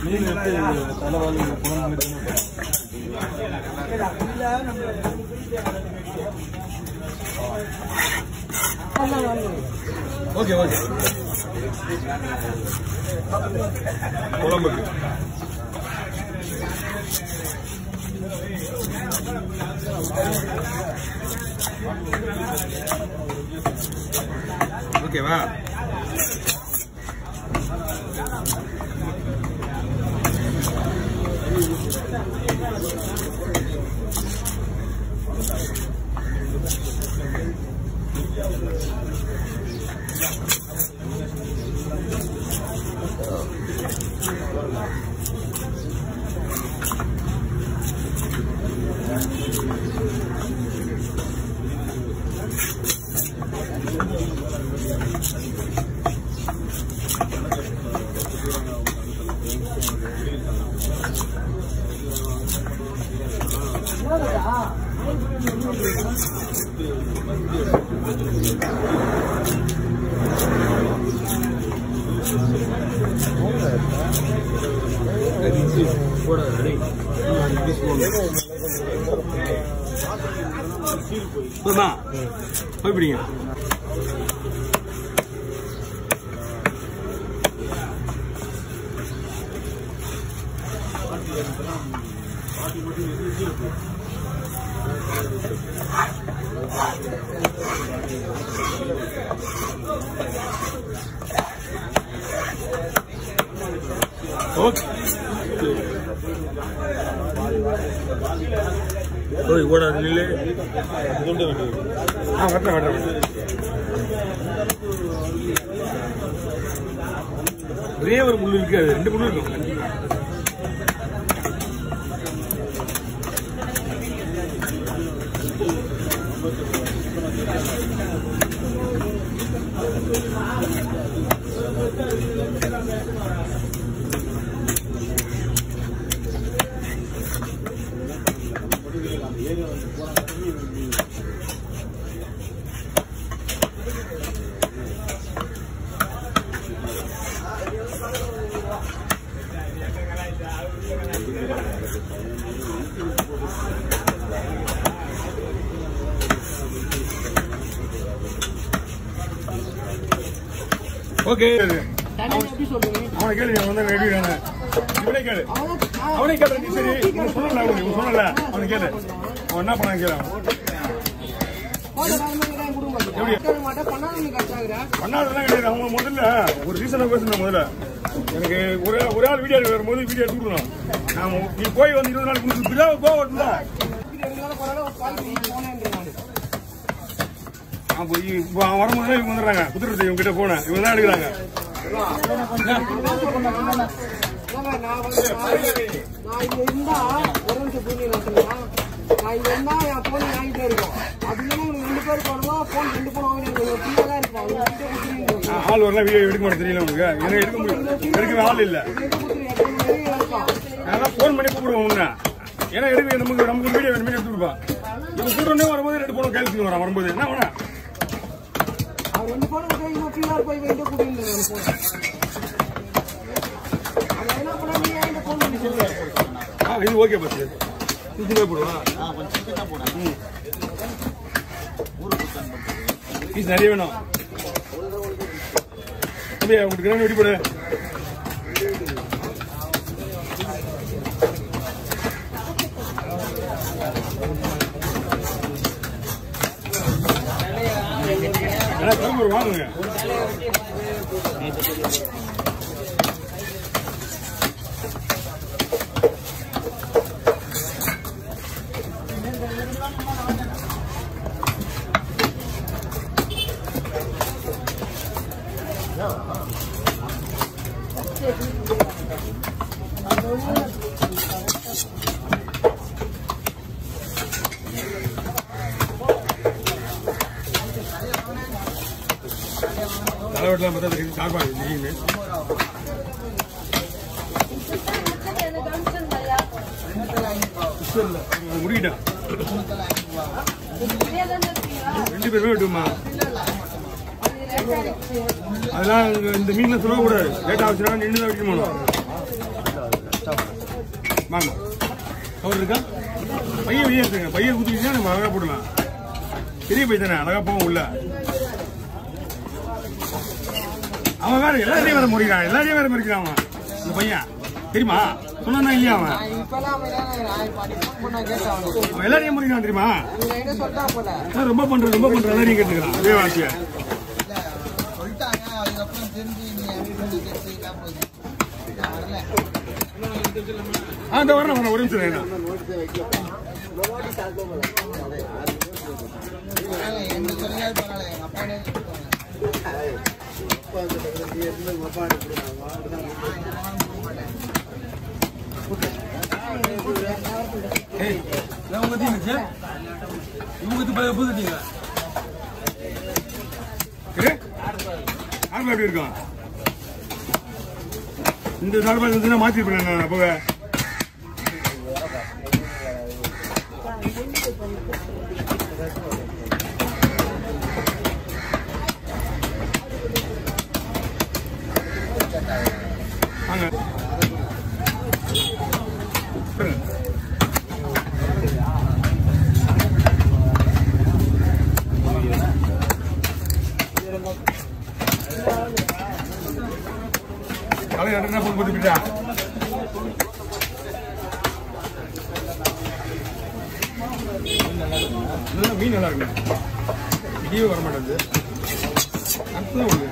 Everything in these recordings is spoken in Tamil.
மீன் தலைவாழி ஓகே ஓகே குழம்புக்கு ஓகேவா? போய் பிடிங்க. ஓகே ஓய் ஓட நில்லு. வரட்டேன் ஒரே ஒரு முள்ளு இருக்கு, அது 2 முள்ளு இருக்கும். ஓகே அவனை கேளு, இவனே கேளு, அவனே கேளு. நீ சரி சொன்னல அவனை கேளு, அவன் என்ன பண்ண கேளு. பண்ணாதெல்லாம் கிடையாது. அவங்க முதல்ல ஒரு ரீசனா பேசணும். முதல்ல எனக்கு ஒரு ஆள் வீடியோ வரும்போது வீடியோ எடுத்துக்கணும். நான் நீ போய் வந்து 20 நாள் குடிச்சு போகல. வரும்போது இவங்க வந்துடுறாங்க. குதிரை இவங்க கிட்ட போனேன், இவங்க தான் எடுக்கிறாங்க. ஆள் வரலாம், வீடியோ எடுக்க மாட்டேன் தெரியல உங்களுக்கு. எனக்கு எடுக்க முடியும், எடுக்க ஆள் இல்ல. நான் போன் பண்ணி கூப்பிடுவோம். ஏன்னா எடுக்க நமக்கு வீடியோ வேணுமே எடுத்து கொடுப்பா. இவங்க கூட்டணே வரும்போது 2 போன கேள்வி வரான். வரும்போது என்ன வேணா இது ஓகே பஸ் போடுவா. பீஸ் நிறைய வேணும். உங்களுக்கு கிராம் வெடி போடு. வாங்குங்க. தலைவட்டெல்லாம் பார்த்தா தெரியுது. சாப்பாடு தெரியுது. முடிக்கிட்டேன். 2 பேருமே விட்டுமா? அதெல்லாம் இந்த மீன்ல சொல்லக்கூடாது. லேட் ஆச்சுன்னா நின்று தான் வைக்க முடியும். வாங்க கவர் இருக்கா? பையன் வெளியே இருக்குங்க. பையன் குத்துக்கிட்டா நம்ம அழகா போடலாம். பெரிய பை தானே, அழகா போவோம் உள்ள. அவன் வேற எல்லாரையும் வேற முறிக்கிறான். எல்லாரையும் வேற முறிக்கிறான் அவன். இந்த பையன் தெரியுமா? சொன்னா இல்லையா அவன்? அவன் எல்லாரையும் முறிக்கிறான் தெரியுமா? ரொம்ப பண்ற எல்லாரையும் கேட்டுக்கிறான். அதே வாசிய அந்த வரணும் ஒரு நிமிஷம். எப்படி இருக்கும் இந்த சார்பாக மாத்திருப்பேன் போக. என்ன போட்டு போட்டுக்கிட்டா மீன் நல்லா இருக்கு. இடியே வர மாட்டேங்குது. அடுத்ததான் ஒண்ணு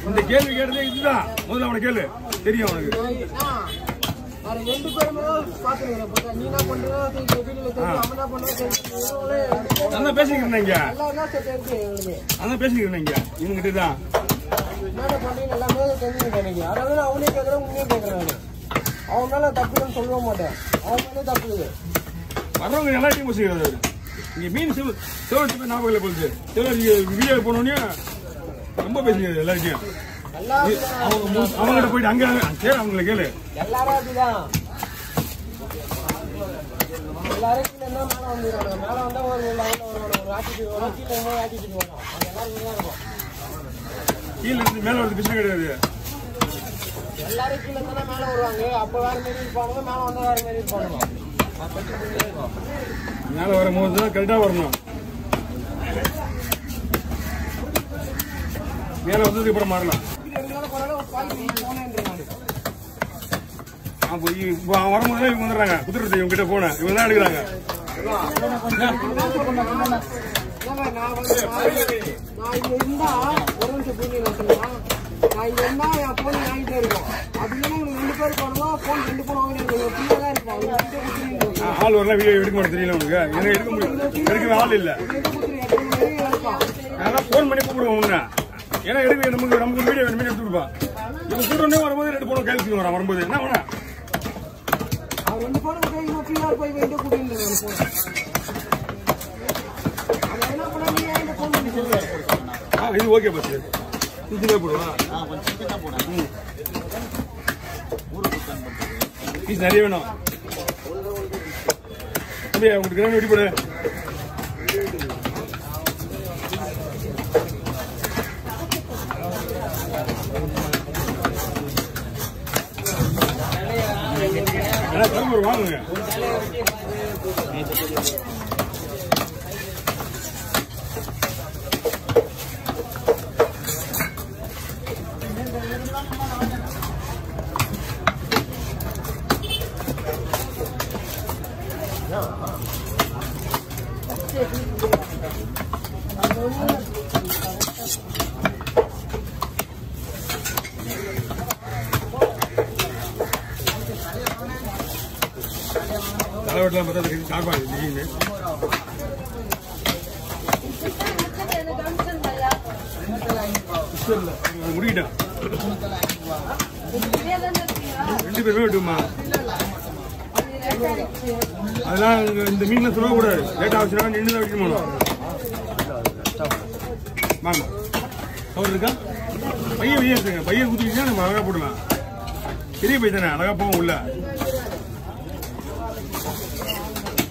இந்த கேள்வி கேட்டதே இதுதான். முதல்ல அவனை கேளு, தெரியும் அவனுக்கு. அதான் பேசிக்கிறேன் அதான் பேசிக்கிறேன் இவங்கிட்ட தான். அவனே கேட்கறேன், உண்மையே கேட்கறேன். அவன் மேல தப்புன்னு சொல்ல மாட்டேன். அவன் மேலே தப்பு வர்றவங்க எல்லாத்தையும் பேசிக்கிறது. இங்க மீன் சிவத்துக்கு ஞாபகம் இல்லை போகுது. வீடியோ போனோடனே ரொம்ப பேசிக்கிறது எல்லாத்தையும். அவங்ககிட்ட போயிட்டு அங்க சரி அவங்களை கேளு. எல்லாரும் அப்படிதான். எல்லாரும் கீழே இருந்தா மேல வந்துடுவாங்க. மேல வந்தா ஒரு ஆட்டிட்டு வரும், கீழே இருந்தா ஆட்டிட்டு வரும். அவங்க எல்லாரும் தான் இருக்கும். கீழே இருந்து மேல வந்து பிரச்சனை கிடையாது. எல்லாரும் கீழே இருந்தா மேல வருவாங்க. அப்ப வேற மாரி இருப்பானுங்க, மேல வந்தா வேற மாரி இருப்பானுங்க. மேல வரும்போது தான் கரெக்டா வரணும். மேல வந்ததுக்கு அப்புறம் மாறலாம். வரும்போது இவங்க வந்துடுறாங்க. குதிரை இவங்க கிட்ட போனேன். இவங்க தான் எடுக்கிறாங்க. நான் இங்க இருந்தா ஒரு நிமிஷம் புரிஞ்சு நான் இங்க இருந்தா என் போன் வாங்கிட்டே இருக்கும். அப்படி இல்லைன்னா 2 பேர் போனோம். போன் 2 போன் வாங்கிட்டு தான் இருப்பான். ஆள் வரலாம். வீடியோ எடுக்க மாட்டேன் தெரியல உனக்கு. எனக்கு எடுக்க முடியும். எடுக்கவே ஆள் இல்ல. நான் போன் பண்ணி கூப்பிடுவோம் உன்ன. ஏன்னா எடுக்க நமக்கு வீடியோ வேணுமே எடுத்து கொடுப்பான். இவங்க கூட்டணே வரும்போது 2 போன கைது வரான். வரும்போது என்ன வேணா 2 போன போய் வீடியோ கூட்டிட்டு இது ஓகே பஸ் சிக்கனா போடுவா. பீஸ் நிறைய வேணும். உங்களுக்கு கிராம் வெட்டி போடு. வாங்குங்க. தலைவட்டெல்லாம் பார்த்தா சார்பாக திடீர்னு முடிக்கிட்டேன். 2 பேருமே வெட்டுமா? அதெல்லாம் இந்த மீன்லாம் சொல்லக்கூடாது. லேட் ஆச்சுன்னா நின்று தான் வைக்கணும். வாங்க கவர் இருக்கா? பையன் வெளியே இருக்குங்க. பையன் குத்துக்கிட்டா நம்ம அழகா போடலாம். பெரிய பை தானே, அழகா போவோம் உள்ள.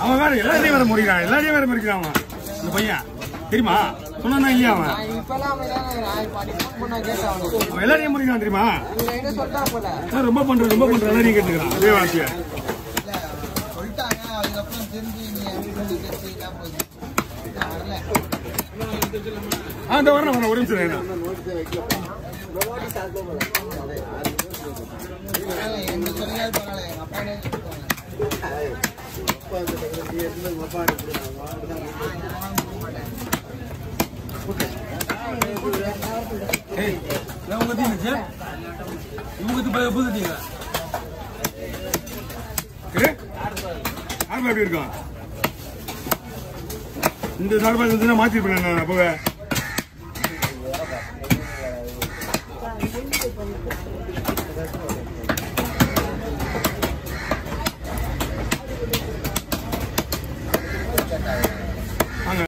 அவன் வேற எல்லாத்தையும் வேற முறைக்கிறான். எல்லாரையும் வேற முறைக்கிறான் அவன். இந்த பையன் தெரியுமா? சொன்னா இல்லையா அவன்? அவன் எல்லாரையும் முறைக்கிறான் தெரியுமா? ரொம்ப பண்ற எல்லாரையும் கேட்டுக்கிறான். அதே வார்த்தைய அந்த வரணும் ஒரு நிமிஷம். எப்படி இருக்கான் இந்த சார்பாக மாற்றிருப்பேன் நான் அப்பவே.